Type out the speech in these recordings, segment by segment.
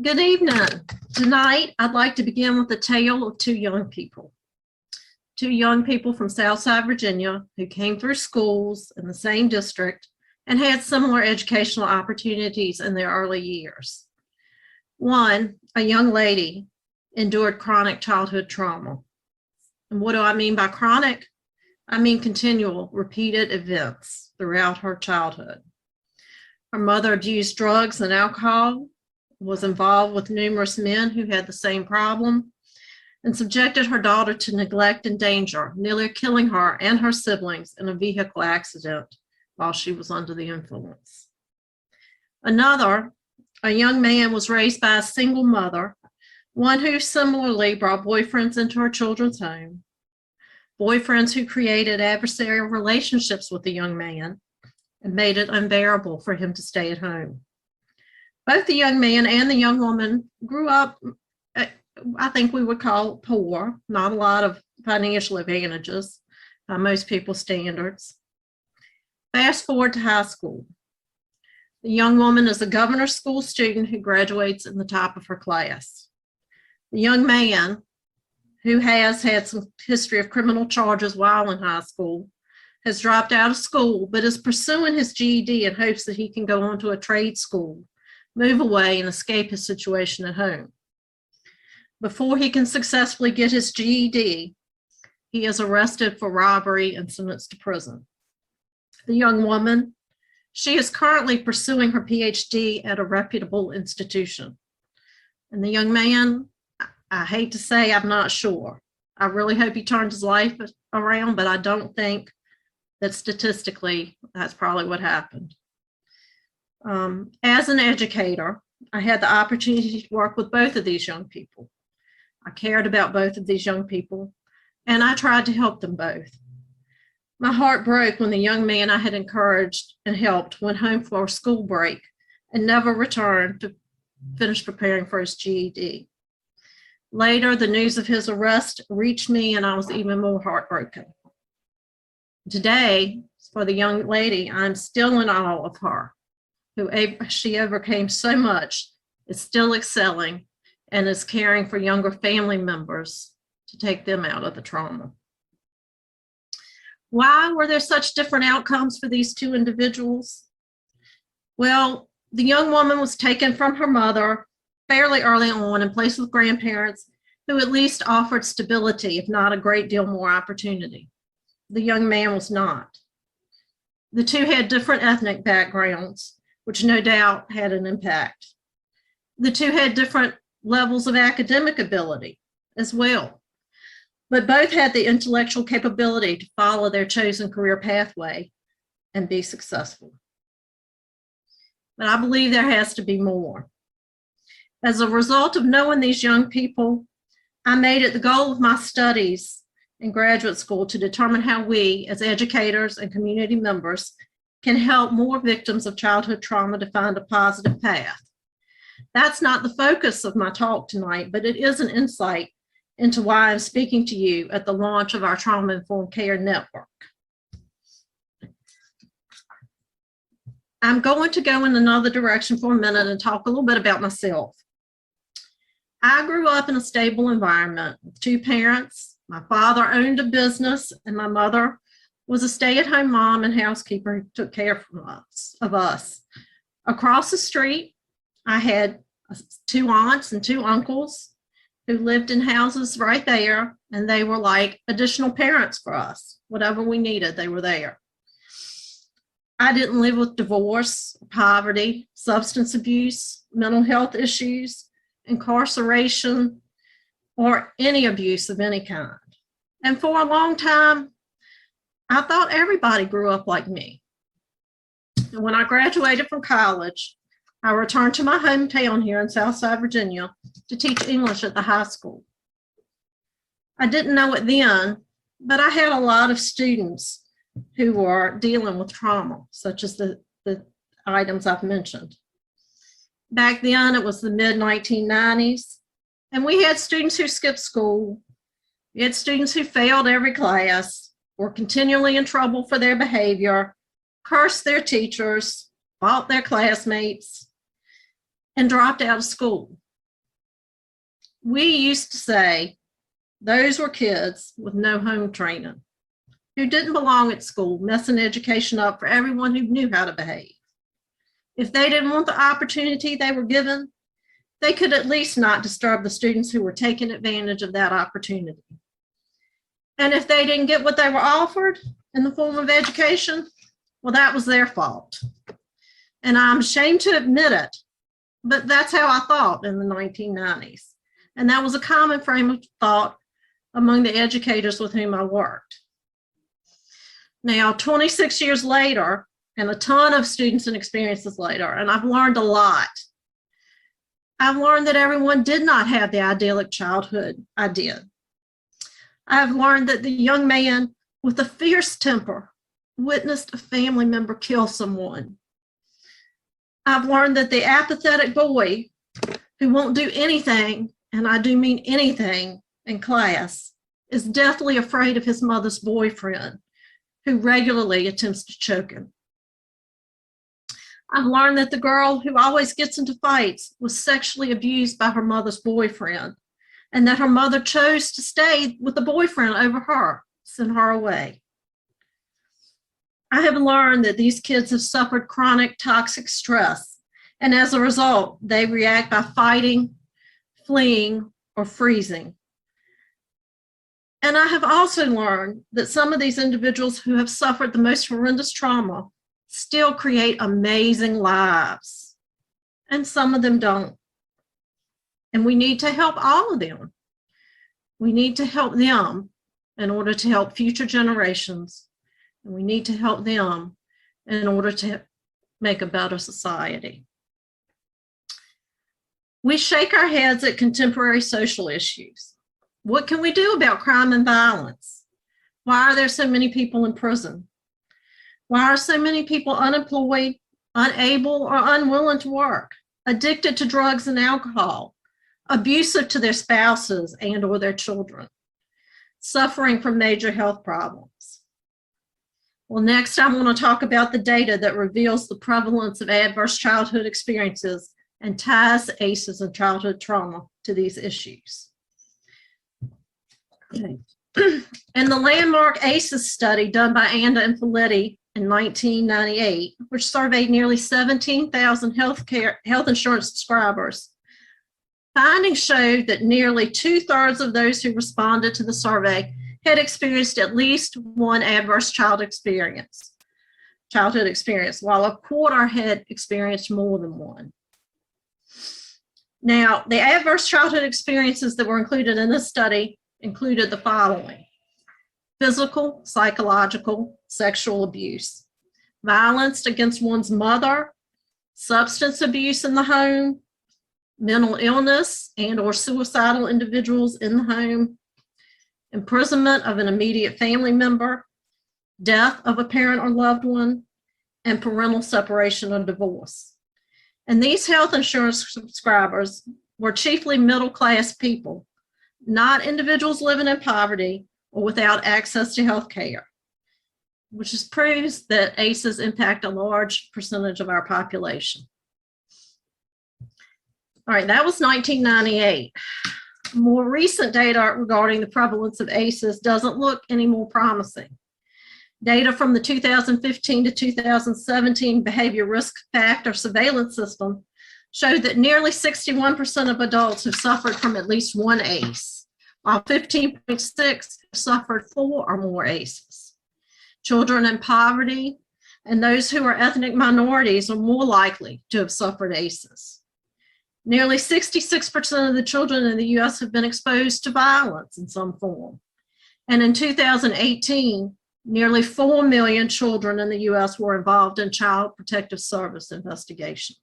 Good evening. Tonight, I'd like to begin with the tale of two young people. Two young people from Southside, Virginia, who came through schools in the same district and had similar educational opportunities in their early years. One, a young lady, endured chronic childhood trauma. And what do I mean by chronic? I mean continual, repeated events throughout her childhood. Her mother abused drugs and alcohol, was involved with numerous men who had the same problem, and subjected her daughter to neglect and danger, nearly killing her and her siblings in a vehicle accident while she was under the influence. Another, a young man, was raised by a single mother, one who similarly brought boyfriends into her children's home, boyfriends who created adversarial relationships with the young man and made it unbearable for him to stay at home. Both the young man and the young woman grew up, I think we would call poor, not a lot of financial advantages by most people's standards. Fast forward to high school. The young woman is a governor's school student who graduates in the top of her class. The young man, who has had some history of criminal charges while in high school, has dropped out of school but is pursuing his GED in hopes that he can go on to a trade school, move away, and escape his situation at home. Before he can successfully get his GED, he is arrested for robbery and sentenced to prison. The young woman, she is currently pursuing her PhD at a reputable institution. And the young man, I hate to say, I'm not sure. I really hope he turns his life around, but I don't think that statistically that's probably what happened. As an educator, I had the opportunity to work with both of these young people. I cared about both of these young people, and I tried to help them both. My heart broke when the young man I had encouraged and helped went home for a school break and never returned to finish preparing for his GED. Later, the news of his arrest reached me, and I was even more heartbroken. Today, for the young lady, I'm still in awe of her. She overcame so much, is still excelling, and is caring for younger family members to take them out of the trauma. Why were there such different outcomes for these two individuals? Well, the young woman was taken from her mother fairly early on and placed with grandparents who at least offered stability, if not a great deal more opportunity. The young man was not. The two had different ethnic backgrounds, which no doubt had an impact. The two had different levels of academic ability as well, but both had the intellectual capability to follow their chosen career pathway and be successful. But I believe there has to be more. As a result of knowing these young people, I made it the goal of my studies in graduate school to determine how we, as educators and community members, can help more victims of childhood trauma to find a positive path. That's not the focus of my talk tonight, but it is an insight into why I'm speaking to you at the launch of our Trauma-Informed Care Network. I'm going to go in another direction for a minute and talk a little bit about myself. I grew up in a stable environment with two parents. My father owned a business, and my mother was a stay-at-home mom and housekeeper who took care of us. Across the street, I had two aunts and two uncles who lived in houses right there, and they were like additional parents for us. Whatever we needed, they were there. I didn't live with divorce, poverty, substance abuse, mental health issues, incarceration, or any abuse of any kind. And for a long time, I thought everybody grew up like me. And when I graduated from college, I returned to my hometown here in Southside, Virginia, to teach English at the high school. I didn't know it then, but I had a lot of students who were dealing with trauma, such as the items I've mentioned. Back then, it was the mid-1990s, and we had students who skipped school. We had students who failed every class, were continually in trouble for their behavior, cursed their teachers, fought their classmates, and dropped out of school. We used to say those were kids with no home training, who didn't belong at school, messing education up for everyone who knew how to behave. If they didn't want the opportunity they were given, they could at least not disturb the students who were taking advantage of that opportunity. And if they didn't get what they were offered in the form of education, well, that was their fault. And I'm ashamed to admit it, but that's how I thought in the 1990s. And that was a common frame of thought among the educators with whom I worked. Now, 26 years later, and a ton of students and experiences later, and I've learned a lot. I've learned that everyone did not have the idyllic childhood I did. I've learned that the young man with a fierce temper witnessed a family member kill someone. I've learned that the apathetic boy who won't do anything, and I do mean anything, in class, is deathly afraid of his mother's boyfriend, who regularly attempts to choke him. I've learned that the girl who always gets into fights was sexually abused by her mother's boyfriend, and that her mother chose to stay with the boyfriend over her, send her away. I have learned that these kids have suffered chronic toxic stress, and as a result, they react by fighting, fleeing, or freezing. And I have also learned that some of these individuals who have suffered the most horrendous trauma still create amazing lives, and some of them don't. And we need to help all of them. We need to help them in order to help future generations, and we need to help them in order to make a better society. We shake our heads at contemporary social issues. What can we do about crime and violence? Why are there so many people in prison? Why are so many people unemployed, unable, or unwilling to work, addicted to drugs and alcohol, abusive to their spouses and or their children, suffering from major health problems? Well, next I want to talk about the data that reveals the prevalence of adverse childhood experiences and ties ACEs and childhood trauma to these issues. Okay. In the landmark ACEs study done by Anda and Felitti in 1998, which surveyed nearly 17,000 health insurance subscribers, findings showed that nearly 2/3 of those who responded to the survey had experienced at least one adverse childhood experience, while a quarter had experienced more than one. Now, the adverse childhood experiences that were included in this study included the following: physical, psychological, sexual abuse, violence against one's mother, substance abuse in the home, mental illness and or suicidal individuals in the home, imprisonment of an immediate family member, death of a parent or loved one, and parental separation or divorce. And these health insurance subscribers were chiefly middle-class people, not individuals living in poverty or without access to health care, which proves that ACEs impact a large percentage of our population. All right, that was 1998. More recent data regarding the prevalence of ACEs doesn't look any more promising. Data from the 2015 to 2017 Behavior Risk Factor Surveillance System showed that nearly 61% of adults have suffered from at least one ACE, while 15.6% suffered 4 or more ACEs. Children in poverty and those who are ethnic minorities are more likely to have suffered ACEs. Nearly 66% of the children in the U.S. have been exposed to violence in some form. And in 2018, nearly 4 million children in the U.S. were involved in Child Protective Service investigations.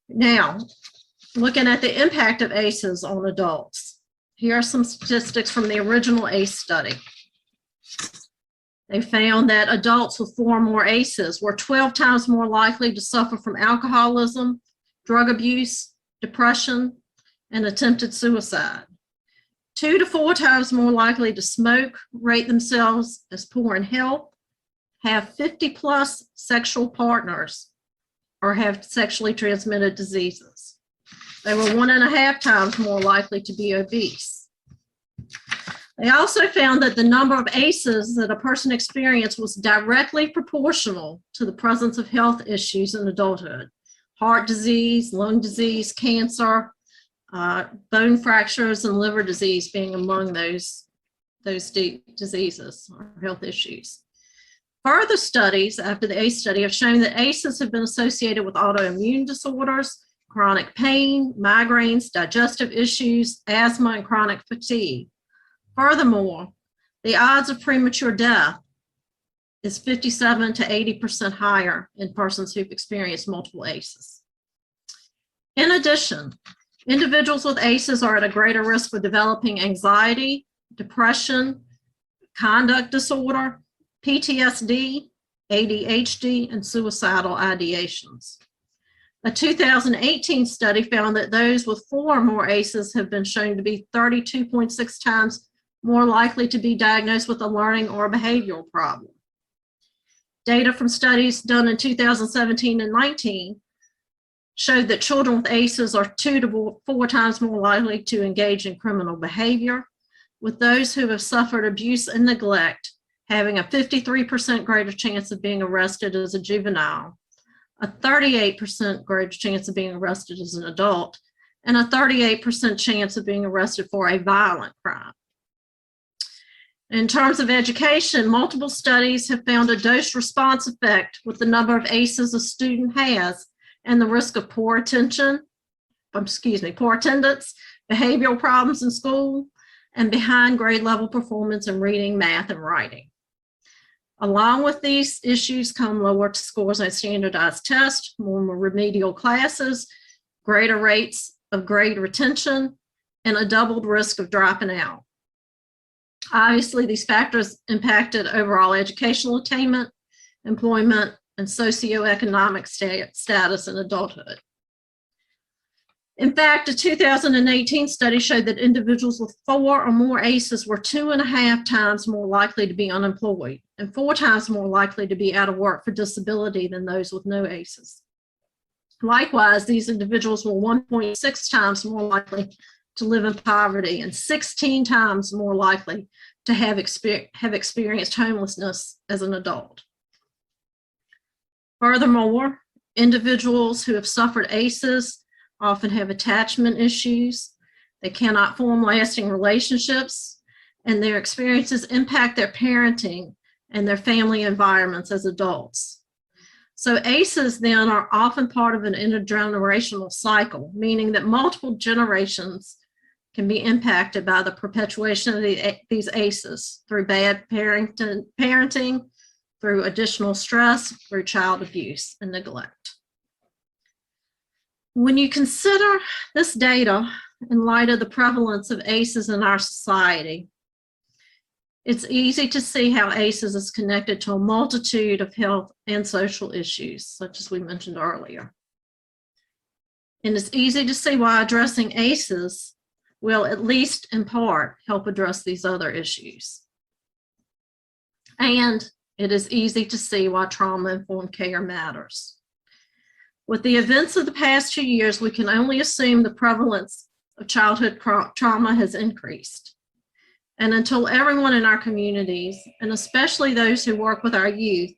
Now, looking at the impact of ACEs on adults, here are some statistics from the original ACE study. They found that adults with 4 or more ACEs were 12 times more likely to suffer from alcoholism, drug abuse, depression, and attempted suicide. 2 to 4 times more likely to smoke, rate themselves as poor in health, have 50+ sexual partners, or have sexually transmitted diseases. They were 1.5 times more likely to be obese. They also found that the number of ACEs that a person experienced was directly proportional to the presence of health issues in adulthood. Heart disease, lung disease, cancer, bone fractures, and liver disease being among those diseases or health issues. Further studies after the ACE study have shown that ACEs have been associated with autoimmune disorders, chronic pain, migraines, digestive issues, asthma, and chronic fatigue. Furthermore, the odds of premature death is 57 to 80% higher in persons who've experienced multiple ACEs. In addition, individuals with ACEs are at a greater risk for developing anxiety, depression, conduct disorder, PTSD, ADHD, and suicidal ideations. A 2018 study found that those with 4 or more ACEs have been shown to be 32.6 times more likely to be diagnosed with a learning or a behavioral problem. Data from studies done in 2017 and 19 showed that children with ACEs are 2 to 4 times more likely to engage in criminal behavior, with those who have suffered abuse and neglect having a 53% greater chance of being arrested as a juvenile, a 38% greater chance of being arrested as an adult, and a 38% chance of being arrested for a violent crime. In terms of education, multiple studies have found a dose-response effect with the number of ACEs a student has and the risk of poor attendance, behavioral problems in school, and behind grade level performance in reading, math, and writing. Along with these issues come lower scores on standardized tests, more remedial classes, greater rates of grade retention, and a doubled risk of dropping out. Obviously, these factors impacted overall educational attainment, employment, and socioeconomic status in adulthood. In fact, a 2018 study showed that individuals with 4 or more ACEs were 2.5 times more likely to be unemployed and 4 times more likely to be out of work for disability than those with no ACEs. Likewise, these individuals were 1.6 times more likely to live in poverty and 16 times more likely to have experienced homelessness as an adult. Furthermore, individuals who have suffered ACEs often have attachment issues. They cannot form lasting relationships, and their experiences impact their parenting and their family environments as adults. So ACEs then are often part of an intergenerational cycle, meaning that multiple generations can be impacted by the perpetuation of these ACEs through bad parenting, through additional stress, through child abuse and neglect. When you consider this data in light of the prevalence of ACEs in our society, it's easy to see how ACEs is connected to a multitude of health and social issues, such as we mentioned earlier. And it's easy to see why addressing ACEs will, at least in part, help address these other issues. And it is easy to see why trauma-informed care matters. With the events of the past 2 years, we can only assume the prevalence of childhood trauma has increased. And until everyone in our communities, and especially those who work with our youth,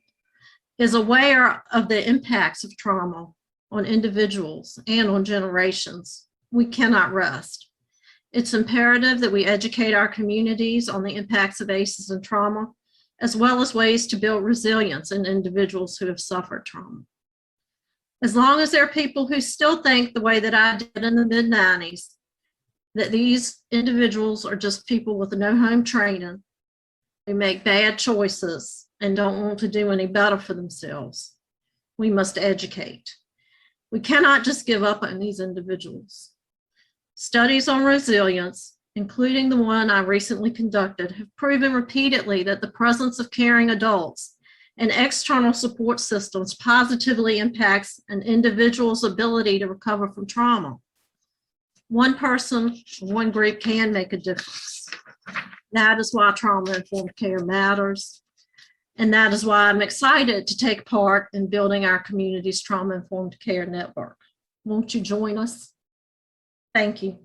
is aware of the impacts of trauma on individuals and on generations, we cannot rest. It's imperative that we educate our communities on the impacts of ACEs and trauma, as well as ways to build resilience in individuals who have suffered trauma. As long as there are people who still think the way that I did in the mid-90s, that these individuals are just people with no home training, who make bad choices and don't want to do any better for themselves, we must educate. We cannot just give up on these individuals. Studies on resilience, including the one I recently conducted, have proven repeatedly that the presence of caring adults and external support systems positively impacts an individual's ability to recover from trauma. One person, one group can make a difference. That is why trauma-informed care matters. And that is why I'm excited to take part in building our community's trauma-informed care network. Won't you join us? Thank you.